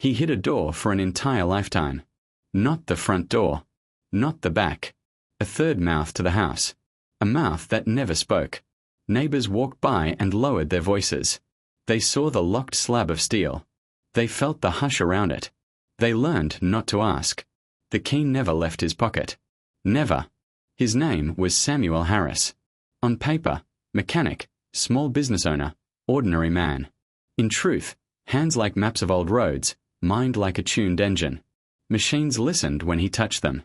He hid a door for an entire lifetime. Not the front door. Not the back. A third mouth to the house. A mouth that never spoke. Neighbors walked by and lowered their voices. They saw the locked slab of steel. They felt the hush around it. They learned not to ask. The key never left his pocket. Never. His name was Samuel Harris. On paper, mechanic, small business owner, ordinary man. In truth, hands like maps of old roads, mind like a tuned engine. Machines listened when he touched them.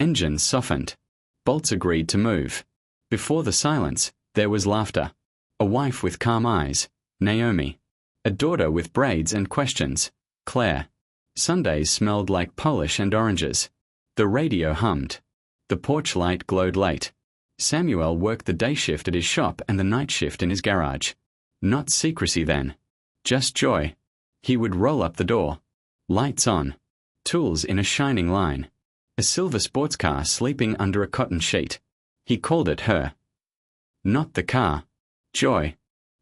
Engines softened. Bolts agreed to move. Before the silence, there was laughter. A wife with calm eyes, Naomi. A daughter with braids and questions, Claire. Sundays smelled like polish and oranges. The radio hummed. The porch light glowed late. Samuel worked the day shift at his shop and the night shift in his garage. Not secrecy then. Just joy. He would roll up the door. Lights on. Tools in a shining line. A silver sports car sleeping under a cotton sheet. He called it her. Not the car. Joy.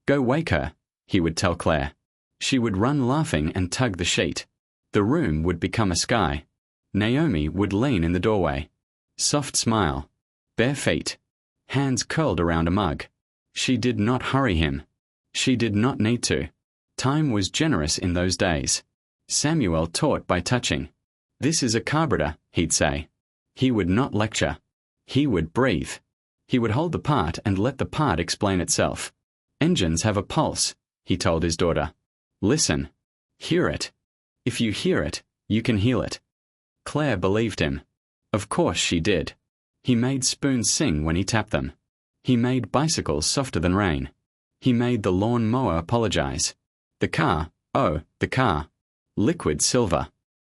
Go wake her, he would tell Claire. She would run laughing and tug the sheet. The room would become a sky. Naomi would lean in the doorway. Soft smile. Bare feet. Hands curled around a mug. She did not hurry him. She did not need to. Time was generous in those days. Samuel taught by touching. This is a carburetor, he'd say. He would not lecture. He would breathe. He would hold the part and let the part explain itself. Engines have a pulse, he told his daughter. Listen. Hear it. If you hear it, you can heal it. Claire believed him. Of course she did. He made spoons sing when he tapped them. He made bicycles softer than rain. He made the lawn mower apologize. The car, oh, the car. Liquid silver.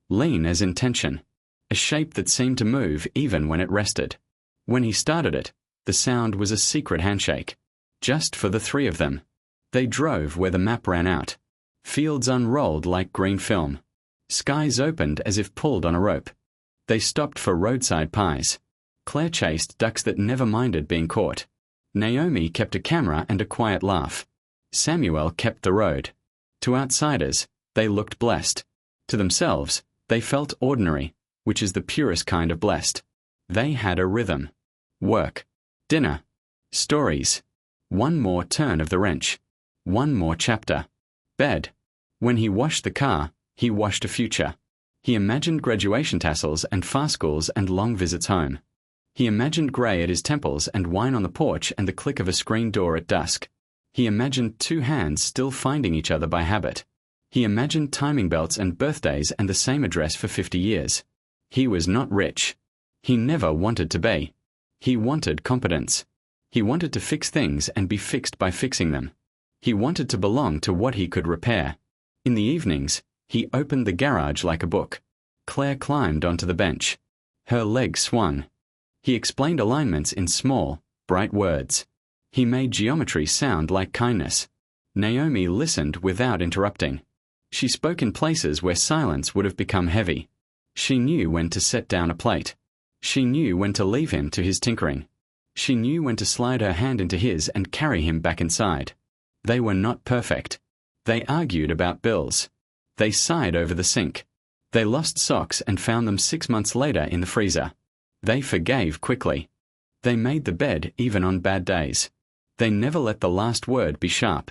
Lean as intention. A shape that seemed to move even when it rested. When he started it, the sound was a secret handshake. Just for the three of them. They drove where the map ran out. Fields unrolled like green film. Skies opened as if pulled on a rope. They stopped for roadside pies. Claire chased ducks that never minded being caught. Naomi kept a camera and a quiet laugh. Samuel kept the road. To outsiders, they looked blessed. To themselves, they felt ordinary, which is the purest kind of blessed. They had a rhythm. Work. Dinner. Stories. One more turn of the wrench. One more chapter. Bed. When he washed the car, he washed a future. He imagined graduation tassels and fast schools and long visits home. He imagined grey at his temples and wine on the porch and the click of a screen door at dusk. He imagined two hands still finding each other by habit. He imagined timing belts and birthdays and the same address for 50 years. He was not rich. He never wanted to be. He wanted competence. He wanted to fix things and be fixed by fixing them. He wanted to belong to what he could repair. In the evenings, he opened the garage like a book. Claire climbed onto the bench. Her legs swung. He explained alignments in small, bright words. He made geometry sound like kindness. Naomi listened without interrupting. She spoke in places where silence would have become heavy. She knew when to set down a plate. She knew when to leave him to his tinkering. She knew when to slide her hand into his and carry him back inside. They were not perfect. They argued about bills. They sighed over the sink. They lost socks and found them 6 months later in the freezer. They forgave quickly. They made the bed even on bad days. They never let the last word be sharp.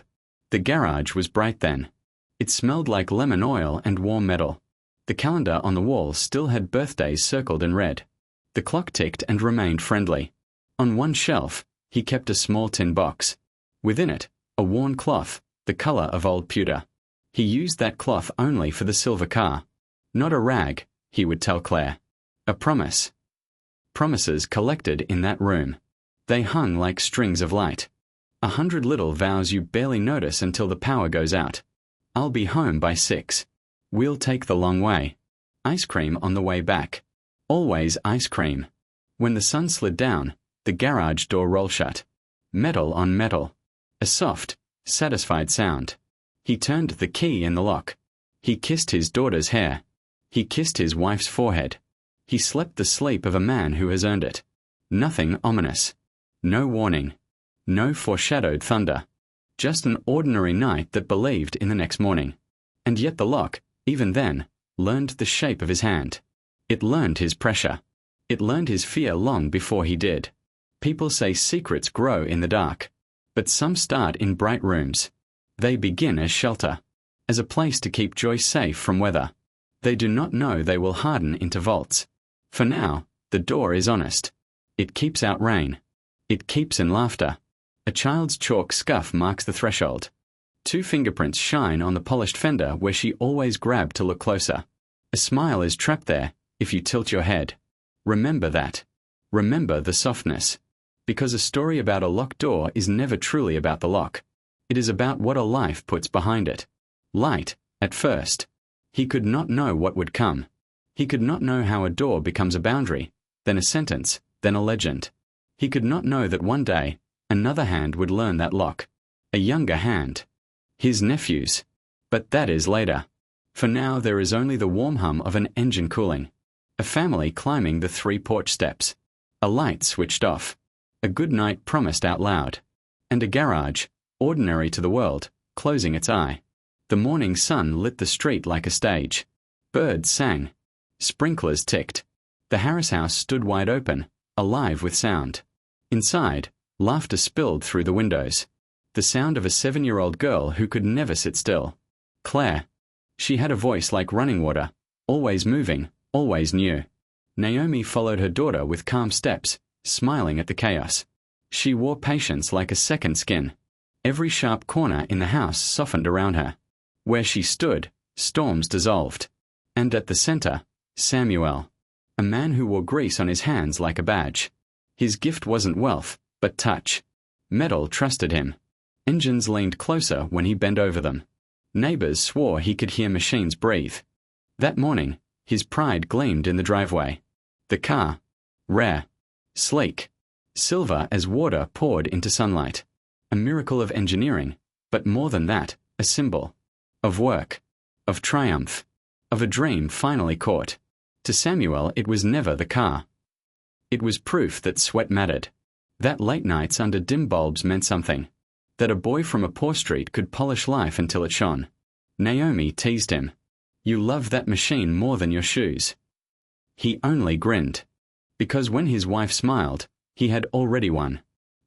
The garage was bright then. It smelled like lemon oil and warm metal. The calendar on the wall still had birthdays circled in red. The clock ticked and remained friendly. On one shelf, he kept a small tin box. Within it, a worn cloth, the color of old pewter. He used that cloth only for the silver car. Not a rag, he would tell Claire. A promise. Promises collected in that room. They hung like strings of light. 100 little vows you barely notice until the power goes out. I'll be home by 6. We'll take the long way. Ice cream on the way back. Always ice cream. When the sun slid down, the garage door rolled shut. Metal on metal. A soft, satisfied sound. He turned the key in the lock. He kissed his daughter's hair. He kissed his wife's forehead. He slept the sleep of a man who has earned it. Nothing ominous. No warning. No foreshadowed thunder. Just an ordinary night that believed in the next morning. And yet the lock, even then, learned the shape of his hand. It learned his pressure. It learned his fear long before he did. People say secrets grow in the dark, but some start in bright rooms. They begin as shelter, as a place to keep joy safe from weather. They do not know they will harden into vaults. For now, the door is honest. It keeps out rain. It keeps in laughter. A child's chalk scuff marks the threshold. 2 fingerprints shine on the polished fender where she always grabbed to look closer. A smile is trapped there if you tilt your head. Remember that. Remember the softness. Because a story about a locked door is never truly about the lock. It is about what a life puts behind it. Light, at first. He could not know what would come. He could not know how a door becomes a boundary, then a sentence, then a legend. He could not know that one day, another hand would learn that lock. A younger hand. His nephew's. But that is later. For now there is only the warm hum of an engine cooling. A family climbing the 3 porch steps. A light switched off. A good night promised out loud. And a garage, ordinary to the world, closing its eye. The morning sun lit the street like a stage. Birds sang. Sprinklers ticked. The Harris house stood wide open, alive with sound. Inside, laughter spilled through the windows. The sound of a 7-year-old girl who could never sit still. Claire. She had a voice like running water, always moving, always new. Naomi followed her daughter with calm steps, smiling at the chaos. She wore patience like a second skin. Every sharp corner in the house softened around her. Where she stood, storms dissolved. And at the center, Samuel. A man who wore grease on his hands like a badge. His gift wasn't wealth, but touch. Metal trusted him. Engines leaned closer when he bent over them. Neighbors swore he could hear machines breathe. That morning, his pride gleamed in the driveway. The car, rare, sleek, silver as water poured into sunlight. A miracle of engineering, but more than that, a symbol. Of work, of triumph, of a dream finally caught. To Samuel it was never the car. It was proof that sweat mattered. That late nights under dim bulbs meant something. That a boy from a poor street could polish life until it shone. Naomi teased him. You love that machine more than your shoes. He only grinned. Because when his wife smiled, he had already won.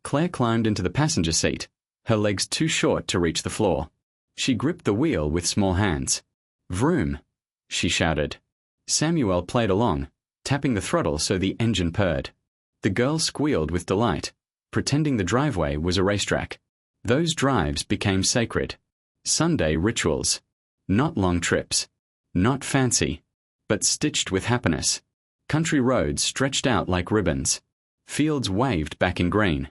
Claire climbed into the passenger seat, her legs too short to reach the floor. She gripped the wheel with small hands. Vroom, she shouted. Samuel played along, tapping the throttle so the engine purred. The girl squealed with delight, pretending the driveway was a racetrack. Those drives became sacred. Sunday rituals. Not long trips. Not fancy, but stitched with happiness. Country roads stretched out like ribbons. Fields waved back in green.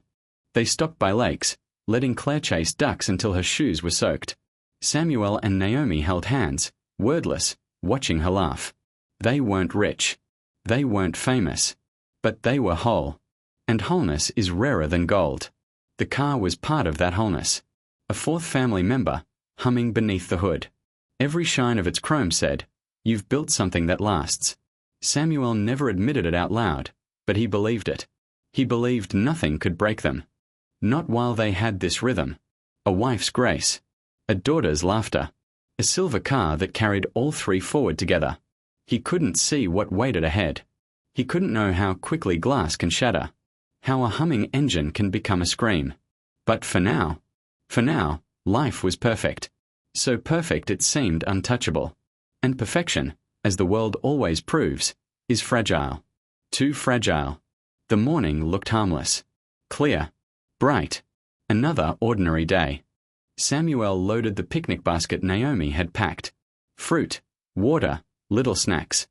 They stopped by lakes, letting Claire chase ducks until her shoes were soaked. Samuel and Naomi held hands, wordless, watching her laugh. They weren't rich. They weren't famous. But they were whole. And wholeness is rarer than gold. The car was part of that wholeness. A 4th family member, humming beneath the hood. Every shine of its chrome said, "You've built something that lasts." Samuel never admitted it out loud, but he believed it. He believed nothing could break them. Not while they had this rhythm. A wife's grace. A daughter's laughter. A silver car that carried all 3 forward together. He couldn't see what waited ahead. He couldn't know how quickly glass can shatter. How a humming engine can become a scream. But for now, life was perfect. So perfect it seemed untouchable. And perfection, as the world always proves, is fragile. Too fragile. The morning looked harmless. Clear. Bright. Another ordinary day. Samuel loaded the picnic basket Naomi had packed. Fruit, water, little snacks.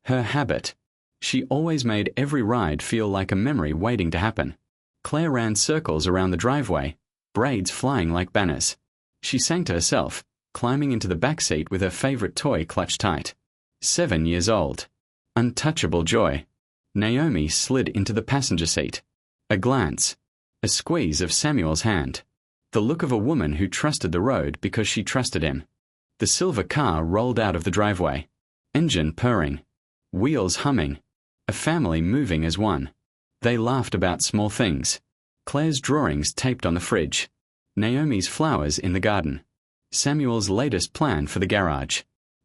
Her habit. She always made every ride feel like a memory waiting to happen. Claire ran circles around the driveway, braids flying like banners. She sang to herself, climbing into the back seat with her favorite toy clutched tight. 7 years old. Untouchable joy. Naomi slid into the passenger seat. A glance. A squeeze of Samuel's hand. The look of a woman who trusted the road because she trusted him. The silver car rolled out of the driveway. Engine purring. Wheels humming. A family moving as one. They laughed about small things. Claire's drawings taped on the fridge. Naomi's flowers in the garden. Samuel's latest plan for the garage.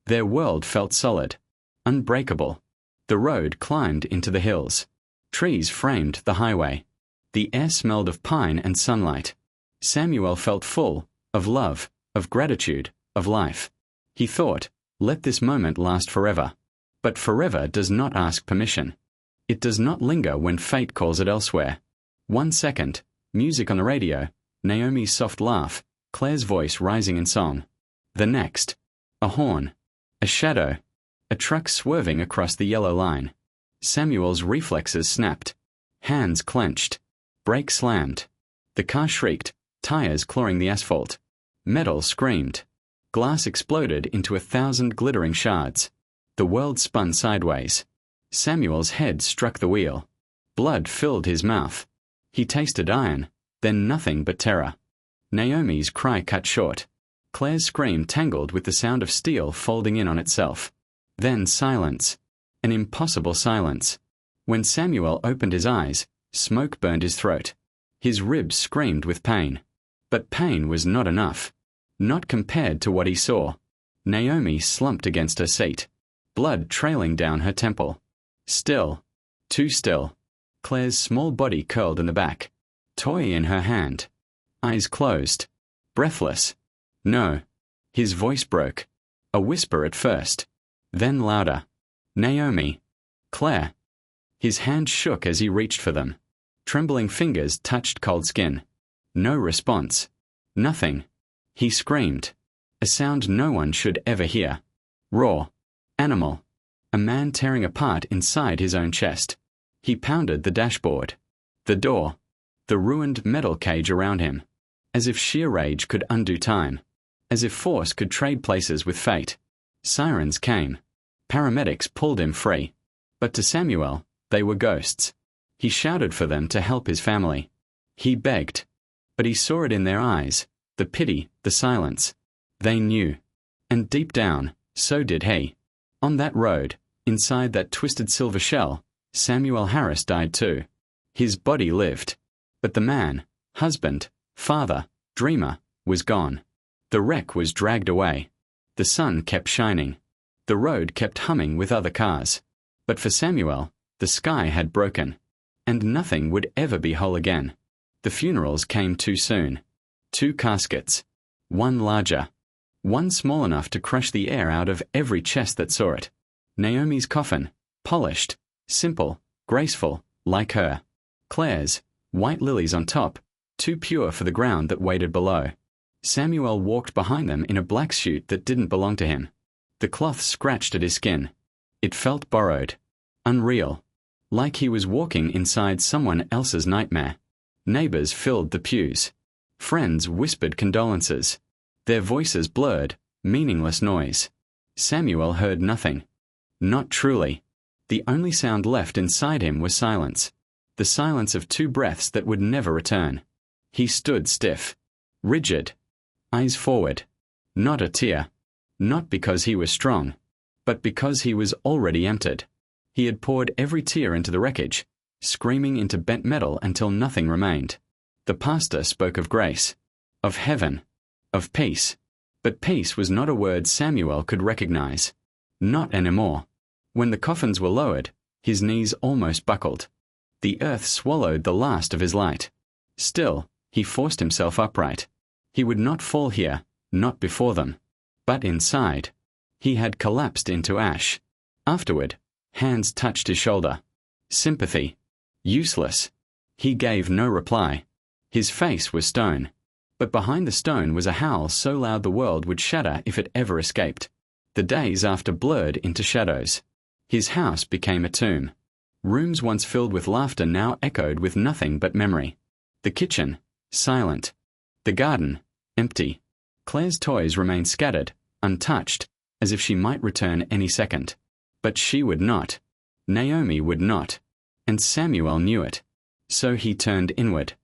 Their world felt solid, unbreakable. The road climbed into the hills. Trees framed the highway. The air smelled of pine and sunlight. Samuel felt full of love, of gratitude, of life. He thought, let this moment last forever. But forever does not ask permission. It does not linger when fate calls it elsewhere. 1 second, music on the radio, Naomi's soft laugh, Claire's voice rising in song. The next, a horn, a shadow, a truck swerving across the yellow line. Samuel's reflexes snapped. Hands clenched. Brake slammed. The car shrieked, tires clawing the asphalt. Metal screamed. Glass exploded into 1,000 glittering shards. The world spun sideways. Samuel's head struck the wheel. Blood filled his mouth. He tasted iron, then nothing but terror. Naomi's cry cut short. Claire's scream tangled with the sound of steel folding in on itself. Then silence. An impossible silence. When Samuel opened his eyes, smoke burned his throat. His ribs screamed with pain. But pain was not enough. Not compared to what he saw. Naomi slumped against her seat. Blood trailing down her temple. Still. Too still. Claire's small body curled in the back. Toy in her hand. Eyes closed. Breathless. No. His voice broke. A whisper at first. Then louder. Naomi. Claire. His hand shook as he reached for them. Trembling fingers touched cold skin. No response. Nothing. He screamed. A sound no one should ever hear. Raw. Animal. A man tearing apart inside his own chest. He pounded the dashboard. The door. The ruined metal cage around him. As if sheer rage could undo time. As if force could trade places with fate. Sirens came. Paramedics pulled him free. But to Samuel, they were ghosts. He shouted for them to help his family. He begged. But he saw it in their eyes, the pity, the silence. They knew. And deep down, so did he. On that road, inside that twisted silver shell, Samuel Harris died too. His body lived. But the man, husband, father, dreamer, was gone. The wreck was dragged away. The sun kept shining. The road kept humming with other cars. But for Samuel, the sky had broken. And nothing would ever be whole again. The funerals came too soon. 2 caskets. One larger. One small enough to crush the air out of every chest that saw it. Naomi's coffin, polished, simple, graceful, like her. Claire's, white lilies on top, too pure for the ground that waited below. Samuel walked behind them in a black suit that didn't belong to him. The cloth scratched at his skin. It felt borrowed. Unreal. Like he was walking inside someone else's nightmare. Neighbors filled the pews. Friends whispered condolences. Their voices blurred, meaningless noise. Samuel heard nothing. Not truly. The only sound left inside him was silence. The silence of 2 breaths that would never return. He stood stiff. Rigid. Eyes forward. Not a tear. Not because he was strong, but because he was already emptied. He had poured every tear into the wreckage, screaming into bent metal until nothing remained. The pastor spoke of grace, of heaven, of peace. But peace was not a word Samuel could recognize. Not anymore. When the coffins were lowered, his knees almost buckled. The earth swallowed the last of his light. Still, he forced himself upright. He would not fall here, not before them. But inside, he had collapsed into ash. Afterward, hands touched his shoulder. Sympathy. Useless. He gave no reply. His face was stone. But behind the stone was a howl so loud the world would shudder if it ever escaped. The days after blurred into shadows. His house became a tomb. Rooms once filled with laughter now echoed with nothing but memory. The kitchen, silent. The garden, empty. Claire's toys remained scattered, untouched, as if she might return any second. But she would not. Naomi would not. And Samuel knew it. So he turned inward.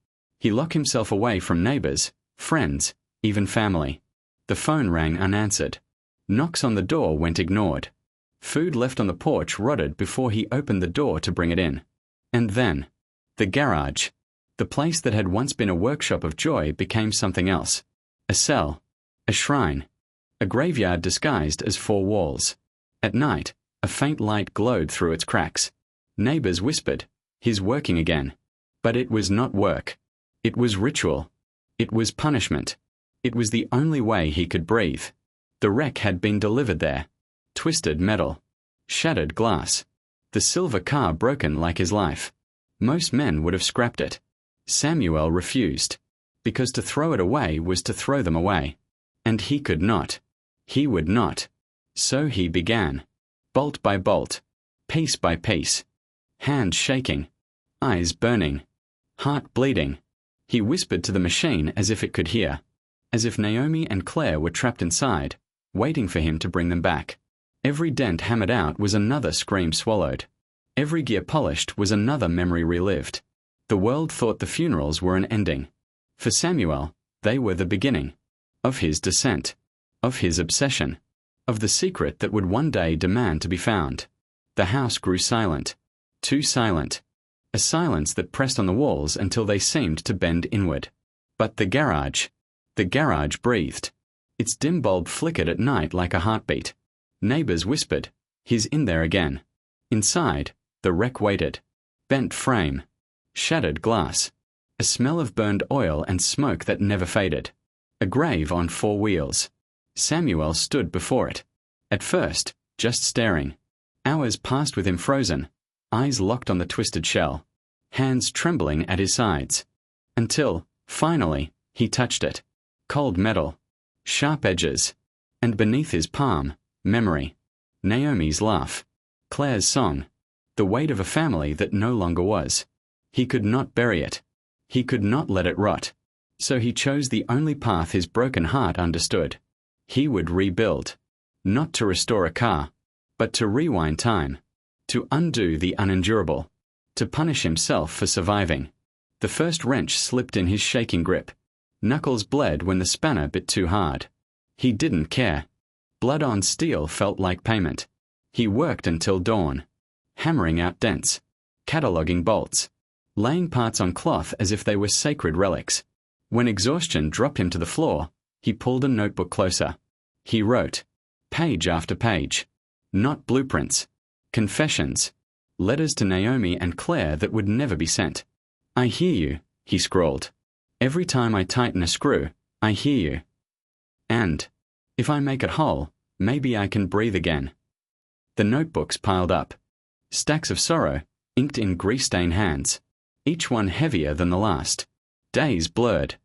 He locked himself away from neighbors, friends, even family. The phone rang unanswered. Knocks on the door went ignored. Food left on the porch rotted before he opened the door to bring it in. And then, the garage. The place that had once been a workshop of joy became something else. A cell. A shrine. a graveyard disguised as four walls. At night, a faint light glowed through its cracks. Neighbors whispered, "He's working again." But it was not work. It was ritual. It was punishment. It was the only way he could breathe. The wreck had been delivered there. Twisted metal. Shattered glass. The silver car broken like his life. Most men would have scrapped it. Samuel refused, because to throw it away was to throw them away. And he could not. He would not. So he began. Bolt by bolt. Piece by piece. Hands shaking. Eyes burning. Heart bleeding. He whispered to the machine as if it could hear. As if Naomi and Claire were trapped inside, waiting for him to bring them back. Every dent hammered out was another scream swallowed. Every gear polished was another memory relived. The world thought the funerals were an ending. For Samuel, they were the beginning. Of his descent. Of his obsession. Of the secret that would one day demand to be found. The house grew silent. Too silent. A silence that pressed on the walls until they seemed to bend inward. But the garage breathed. Its dim bulb flickered at night like a heartbeat. Neighbors whispered, "He's in there again." Inside, the wreck waited. Bent frame. Shattered glass. A smell of burned oil and smoke that never faded. A grave on four wheels. Samuel stood before it. At first, just staring. Hours passed with him frozen, eyes locked on the twisted shell, hands trembling at his sides. Until, finally, he touched it. Cold metal. Sharp edges. And beneath his palm, memory. Naomi's laugh. Claire's song. The weight of a family that no longer was. He could not bury it. He could not let it rot. So he chose the only path his broken heart understood. He would rebuild. Not to restore a car, but to rewind time. To undo the unendurable. To punish himself for surviving. The first wrench slipped in his shaking grip. Knuckles bled when the spanner bit too hard. He didn't care. Blood on steel felt like payment. He worked until dawn. Hammering out dents. Cataloguing bolts. Laying parts on cloth as if they were sacred relics. When exhaustion dropped him to the floor, he pulled a notebook closer. He wrote. Page after page. Not blueprints. Confessions. Letters to Naomi and Claire that would never be sent. "I hear you," he scrawled. "Every time I tighten a screw, I hear you. And, if I make it whole, maybe I can breathe again." The notebooks piled up. Stacks of sorrow, inked in grease-stained hands. Each one heavier than the last. Days blurred.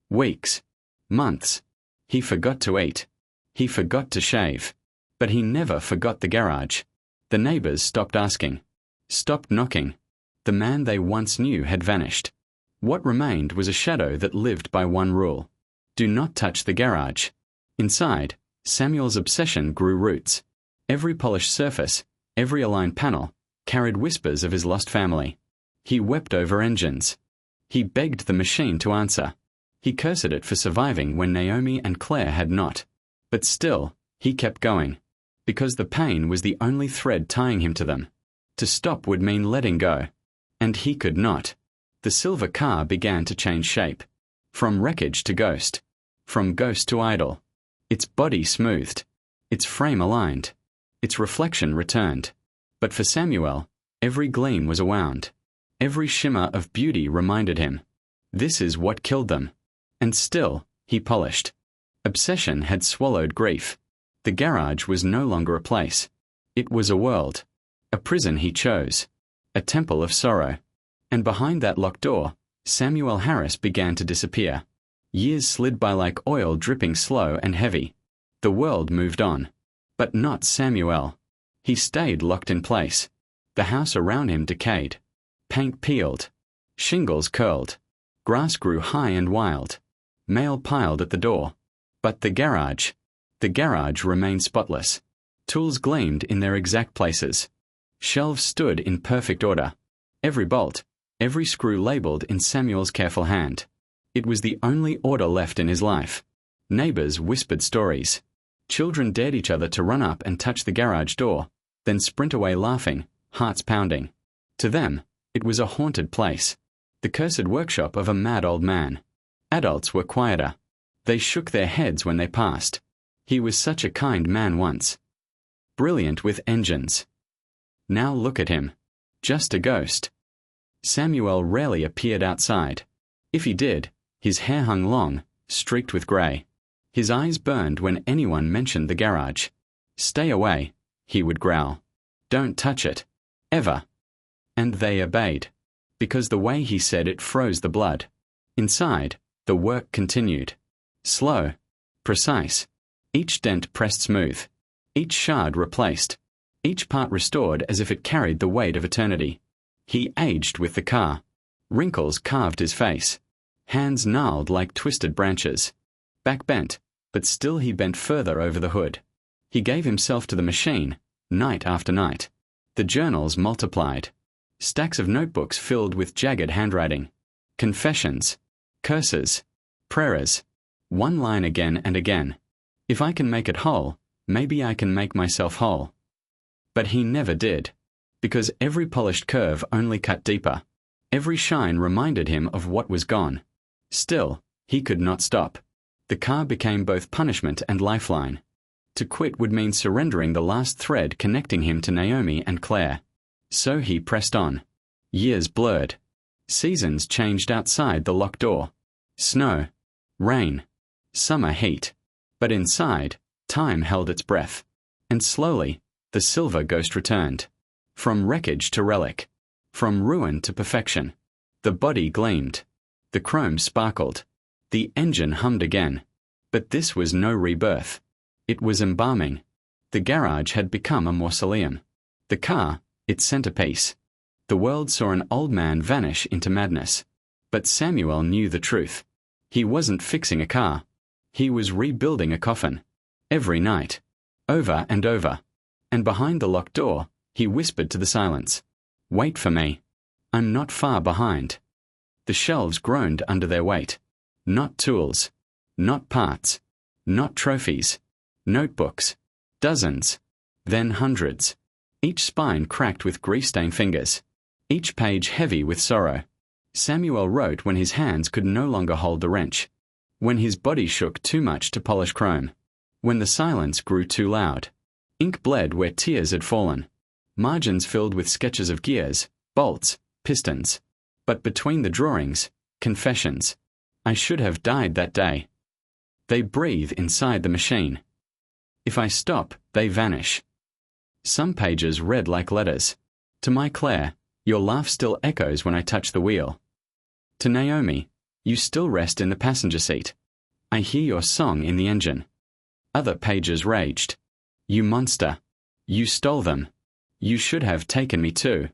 Weeks. Months. He forgot to eat. He forgot to shave. But he never forgot the garage. The neighbors stopped asking. Stopped knocking. The man they once knew had vanished. What remained was a shadow that lived by one rule. Do not touch the garage. Inside, Samuel's obsession grew roots. Every polished surface, every aligned panel, carried whispers of his lost family. He wept over engines. He begged the machine to answer. He cursed it for surviving when Naomi and Claire had not. But still, he kept going. Because the pain was the only thread tying him to them. To stop would mean letting go. And he could not. The silver car began to change shape. From wreckage to ghost. From ghost to idol. Its body smoothed. Its frame aligned. Its reflection returned. But for Samuel, every gleam was a wound. Every shimmer of beauty reminded him. This is what killed them. And still, he polished. Obsession had swallowed grief. The garage was no longer a place. It was a world. A prison he chose. A temple of sorrow. And behind that locked door, Samuel Harris began to disappear. Years slid by like oil dripping slow and heavy. The world moved on. But not Samuel. He stayed locked in place. The house around him decayed. Paint peeled. Shingles curled. Grass grew high and wild. Mail piled at the door. But the garage remained spotless. Tools gleamed in their exact places. Shelves stood in perfect order. Every bolt, every screw labeled in Samuel's careful hand. It was the only order left in his life. Neighbors whispered stories. Children dared each other to run up and touch the garage door, then sprint away laughing, hearts pounding. To them, it was a haunted place. The cursed workshop of a mad old man. Adults were quieter. They shook their heads when they passed. He was such a kind man once. Brilliant with engines. Now look at him. Just a ghost. Samuel rarely appeared outside. If he did, his hair hung long, streaked with grey. His eyes burned when anyone mentioned the garage. "Stay away," he would growl. "Don't touch it. Ever." And they obeyed, because the way he said it froze the blood. Inside, the work continued. Slow, precise. Each dent pressed smooth. Each shard replaced. Each part restored as if it carried the weight of eternity. He aged with the car. Wrinkles carved his face. Hands gnarled like twisted branches. Back bent, but still he bent further over the hood. He gave himself to the machine, night after night. The journals multiplied. Stacks of notebooks filled with jagged handwriting. Confessions. Curses. Prayers. One line again and again. If I can make it whole, maybe I can make myself whole. But he never did, because every polished curve only cut deeper. Every shine reminded him of what was gone. Still, he could not stop. The car became both punishment and lifeline. To quit would mean surrendering the last thread connecting him to Naomi and Claire. So he pressed on. Years blurred. Seasons changed outside the locked door. Snow, rain, summer heat. But inside, time held its breath. And slowly, the silver ghost returned. From wreckage to relic. From ruin to perfection. The body gleamed. The chrome sparkled. The engine hummed again. But this was no rebirth. It was embalming. The garage had become a mausoleum. The car, its centerpiece. The world saw an old man vanish into madness. But Samuel knew the truth. He wasn't fixing a car. He was rebuilding a coffin. Every night. Over and over. And behind the locked door, he whispered to the silence. "Wait for me. I'm not far behind." The shelves groaned under their weight. Not tools. Not parts. Not trophies. Notebooks. Dozens. Then hundreds. Each spine cracked with grief-stained fingers. Each page heavy with sorrow. Samuel wrote when his hands could no longer hold the wrench. When his body shook too much to polish chrome. When the silence grew too loud. Ink bled where tears had fallen. Margins filled with sketches of gears, bolts, pistons. But between the drawings, confessions. I should have died that day. They breathe inside the machine. If I stop, they vanish. Some pages read like letters. To my Claire, your laugh still echoes when I touch the wheel. To Naomi, you still rest in the passenger seat. I hear your song in the engine. Other pages raged. You monster. You stole them. You should have taken me too.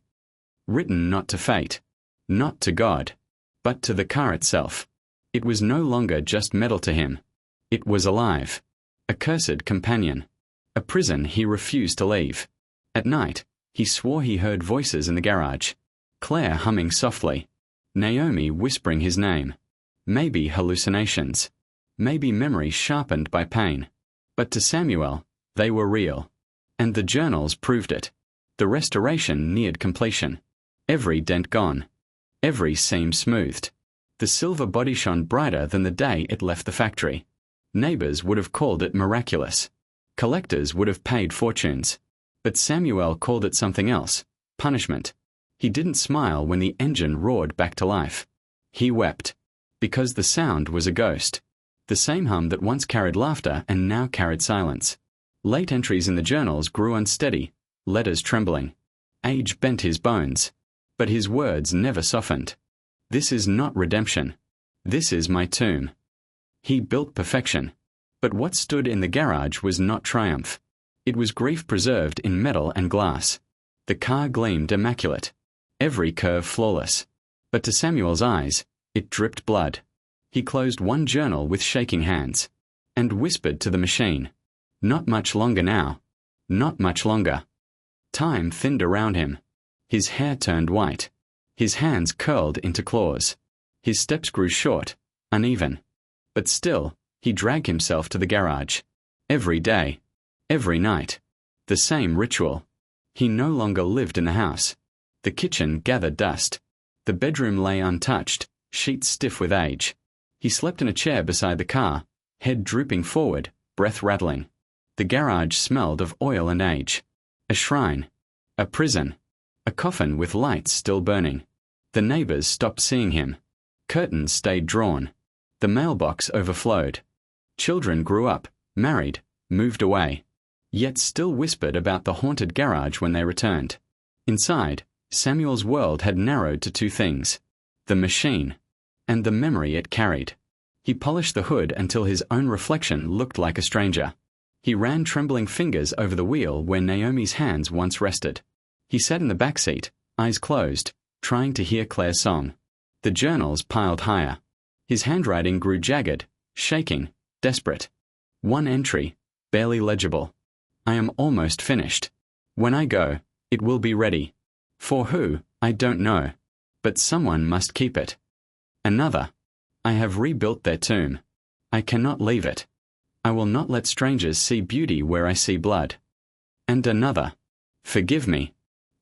Written not to fate. Not to God. But to the car itself. It was no longer just metal to him. It was alive. A cursed companion. A prison he refused to leave. At night, he swore he heard voices in the garage. Claire humming softly. Naomi whispering his name. Maybe hallucinations. Maybe memories sharpened by pain. But to Samuel, they were real. And the journals proved it. The restoration neared completion. Every dent gone. Every seam smoothed. The silver body shone brighter than the day it left the factory. Neighbors would have called it miraculous. Collectors would have paid fortunes. But Samuel called it something else. Punishment. He didn't smile when the engine roared back to life. He wept. Because the sound was a ghost. The same hum that once carried laughter and now carried silence. Late entries in the journals grew unsteady, letters trembling. Age bent his bones. But his words never softened. This is not redemption. This is my tomb. He built perfection. But what stood in the garage was not triumph. It was grief preserved in metal and glass. The car gleamed immaculate. Every curve flawless. But to Samuel's eyes, it dripped blood. He closed one journal with shaking hands. And whispered to the machine. Not much longer now. Not much longer. Time thinned around him. His hair turned white. His hands curled into claws. His steps grew short, uneven. But still, he dragged himself to the garage. Every day. Every night. The same ritual. He no longer lived in the house. The kitchen gathered dust. The bedroom lay untouched, sheets stiff with age. He slept in a chair beside the car, head drooping forward, breath rattling. The garage smelled of oil and age. A shrine. A prison. A coffin with lights still burning. The neighbors stopped seeing him. Curtains stayed drawn. The mailbox overflowed. Children grew up, married, moved away, yet still whispered about the haunted garage when they returned. Inside, Samuel's world had narrowed to two things: the machine and the memory it carried. He polished the hood until his own reflection looked like a stranger. He ran trembling fingers over the wheel where Naomi's hands once rested. He sat in the back seat, eyes closed, trying to hear Claire's song. The journals piled higher. His handwriting grew jagged, shaking, desperate. One entry, barely legible. I am almost finished. When I go, it will be ready. For who, I don't know. But someone must keep it. Another. I have rebuilt their tomb. I cannot leave it. I will not let strangers see beauty where I see blood. And another. Forgive me.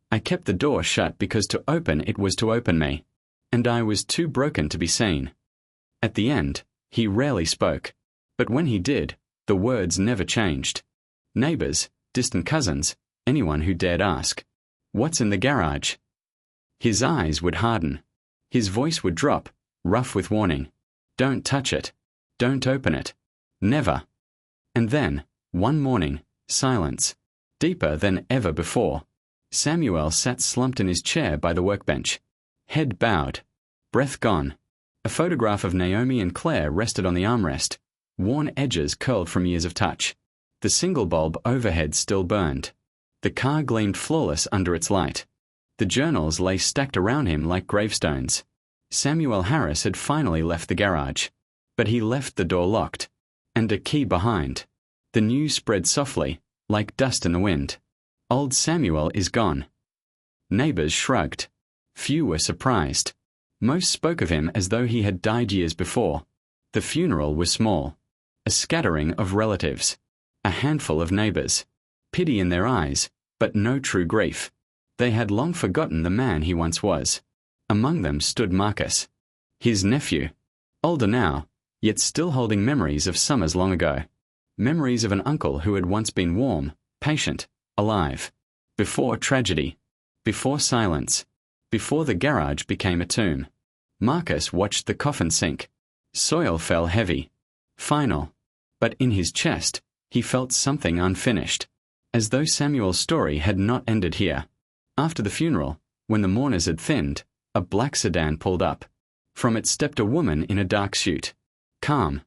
I kept the door shut because to open it was to open me. And I was too broken to be seen. At the end, he rarely spoke. But when he did, the words never changed. Neighbors, distant cousins, anyone who dared ask, "What's in the garage?" His eyes would harden. His voice would drop, rough with warning. Don't touch it. Don't open it. Never. And then, one morning, silence, deeper than ever before. Samuel sat slumped in his chair by the workbench, head bowed, breath gone. A photograph of Naomi and Claire rested on the armrest, worn edges curled from years of touch. The single bulb overhead still burned. The car gleamed flawless under its light. The journals lay stacked around him like gravestones. Samuel Harris had finally left the garage, but he left the door locked, and a key behind. The news spread softly, like dust in the wind. Old Samuel is gone. Neighbors shrugged. Few were surprised. Most spoke of him as though he had died years before. The funeral was small. A scattering of relatives. A handful of neighbors. Pity in their eyes, but no true grief. They had long forgotten the man he once was. Among them stood Marcus, his nephew. Older now, yet still holding memories of summers long ago. Memories of an uncle who had once been warm, patient, alive. Before tragedy. Before silence. Before the garage became a tomb. Marcus watched the coffin sink. Soil fell heavy. Final. But in his chest, he felt something unfinished. As though Samuel's story had not ended here. After the funeral, when the mourners had thinned, a black sedan pulled up. From it stepped a woman in a dark suit. Calm.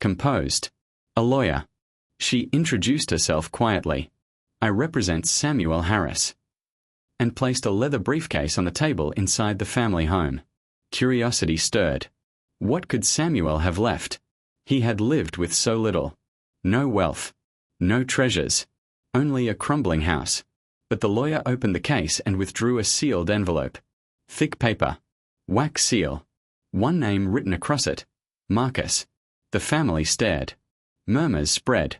Composed. A lawyer. She introduced herself quietly. I represent Samuel Harris. And placed a leather briefcase on the table inside the family home. Curiosity stirred. What could Samuel have left? He had lived with so little. No wealth. No treasures. Only a crumbling house. But the lawyer opened the case and withdrew a sealed envelope. Thick paper. Wax seal. One name written across it. Marcus. The family stared. Murmurs spread.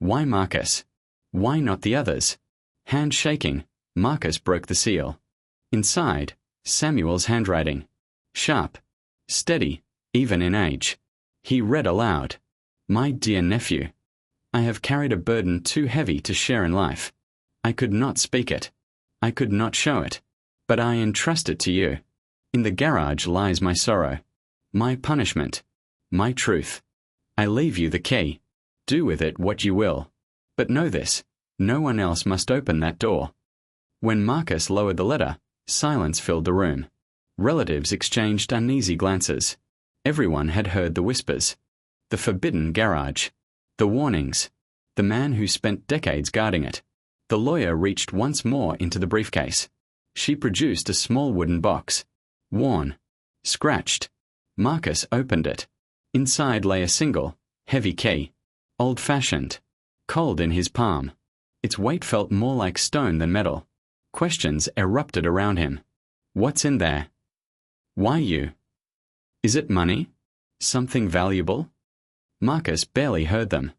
Why Marcus? Why not the others? Hand shaking, Marcus broke the seal. Inside, Samuel's handwriting. Sharp. Steady, even in age. He read aloud. My dear nephew. I have carried a burden too heavy to share in life. I could not speak it. I could not show it. But I entrust it to you. In the garage lies my sorrow. My punishment. My truth. I leave you the key. Do with it what you will. But know this, no one else must open that door. When Marcus lowered the letter, silence filled the room. Relatives exchanged uneasy glances. Everyone had heard the whispers. The forbidden garage. The warnings. The man who spent decades guarding it. The lawyer reached once more into the briefcase. She produced a small wooden box. Worn. Scratched. Marcus opened it. Inside lay a single, heavy key. Old-fashioned. Cold in his palm. Its weight felt more like stone than metal. Questions erupted around him. What's in there? Why you? Is it money? Something valuable? Marcus barely heard them.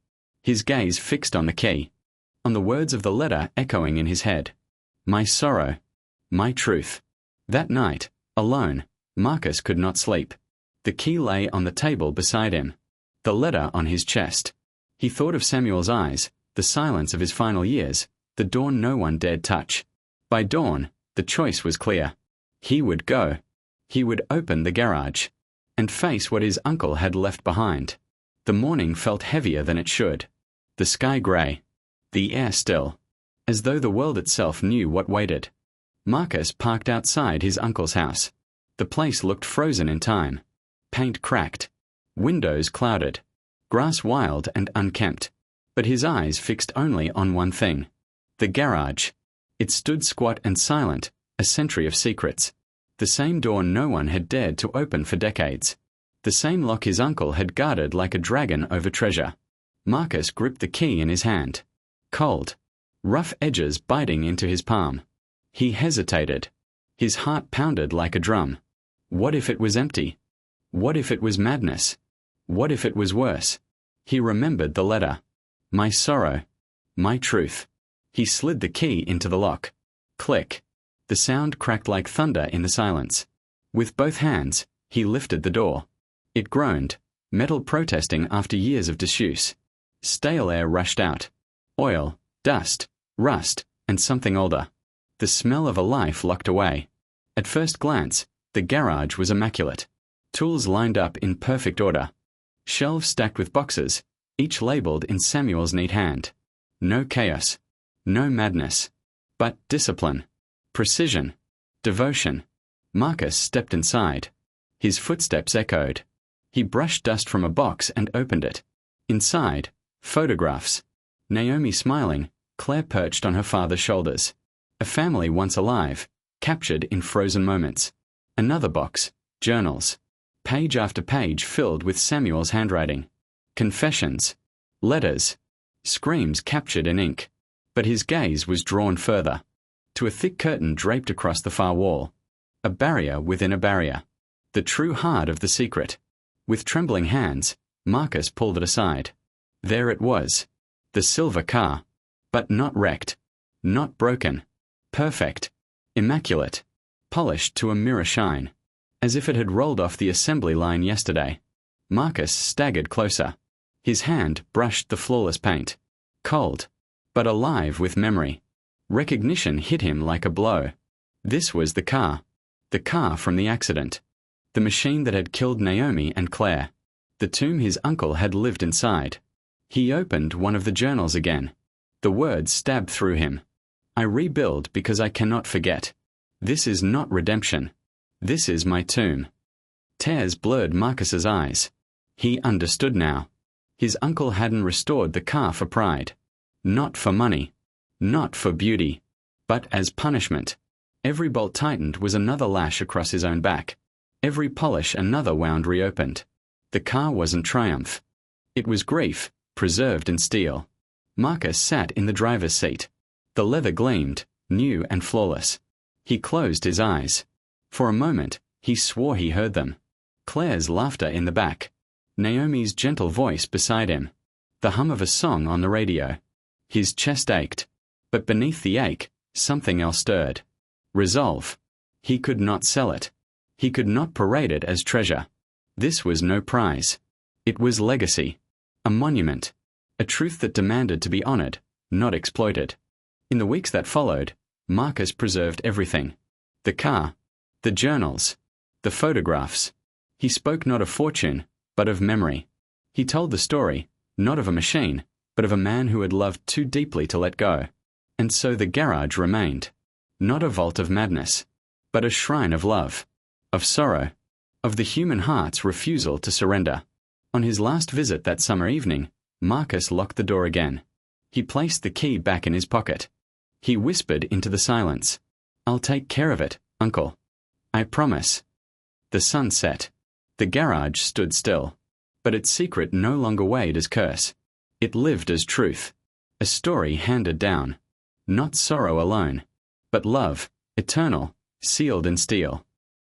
His gaze fixed on the key. On the words of the letter echoing in his head. My sorrow. My truth. That night, alone, Marcus could not sleep. The key lay on the table beside him. The letter on his chest. He thought of Samuel's eyes, the silence of his final years, the dawn no one dared touch. By dawn, the choice was clear. He would go. He would open the garage and face what his uncle had left behind. The morning felt heavier than it should. The sky grey. The air still. As though the world itself knew what waited. Marcus parked outside his uncle's house. The place looked frozen in time. Paint cracked. Windows clouded. Grass wild and unkempt. But his eyes fixed only on one thing. The garage. It stood squat and silent, a sentry of secrets. The same door no one had dared to open for decades. The same lock his uncle had guarded like a dragon over treasure. Marcus gripped the key in his hand. Cold. Rough edges biting into his palm. He hesitated. His heart pounded like a drum. What if it was empty? What if it was madness? What if it was worse? He remembered the letter. My sorrow. My truth. He slid the key into the lock. Click. The sound cracked like thunder in the silence. With both hands, he lifted the door. It groaned, metal protesting after years of disuse. Stale air rushed out. Oil, dust, rust, and something older. The smell of a life locked away. At first glance, the garage was immaculate. Tools lined up in perfect order. Shelves stacked with boxes, each labeled in Samuel's neat hand. No chaos. No madness. But discipline. Precision. Devotion. Marcus stepped inside. His footsteps echoed. He brushed dust from a box and opened it. Inside, photographs. Naomi smiling, Claire perched on her father's shoulders. A family once alive, captured in frozen moments. Another box, journals. Page after page filled with Samuel's handwriting. Confessions. Letters. Screams captured in ink. But his gaze was drawn further. To a thick curtain draped across the far wall. A barrier within a barrier. The true heart of the secret. With trembling hands, Marcus pulled it aside. There it was. The silver car. But not wrecked. Not broken. Perfect. Immaculate. Polished to a mirror shine. As if it had rolled off the assembly line yesterday. Marcus staggered closer. His hand brushed the flawless paint. Cold. But alive with memory. Recognition hit him like a blow. This was the car. The car from the accident. The machine that had killed Naomi and Claire. The tomb his uncle had lived inside. He opened one of the journals again. The words stabbed through him. I rebuild because I cannot forget. This is not redemption. This is my tomb. Tears blurred Marcus's eyes. He understood now. His uncle hadn't restored the car for pride. Not for money. Not for beauty. But as punishment. Every bolt tightened was another lash across his own back. Every polish another wound reopened. The car wasn't triumph. It was grief, preserved in steel. Marcus sat in the driver's seat. The leather gleamed, new and flawless. He closed his eyes. For a moment, he swore he heard them. Claire's laughter in the back. Naomi's gentle voice beside him. The hum of a song on the radio. His chest ached. But beneath the ache, something else stirred. Resolve. He could not sell it. He could not parade it as treasure. This was no prize. It was legacy. A monument. A truth that demanded to be honored, not exploited. In the weeks that followed, Marcus preserved everything. The car. The journals. The photographs. He spoke not of fortune, but of memory. He told the story, not of a machine, but of a man who had loved too deeply to let go. And so the garage remained. Not a vault of madness, but a shrine of love, of sorrow, of the human heart's refusal to surrender. On his last visit that summer evening, Marcus locked the door again. He placed the key back in his pocket. He whispered into the silence, I'll take care of it, Uncle. I promise. The sun set. The garage stood still. But its secret no longer weighed as curse. It lived as truth. A story handed down. Not sorrow alone, but love, eternal, sealed in steel.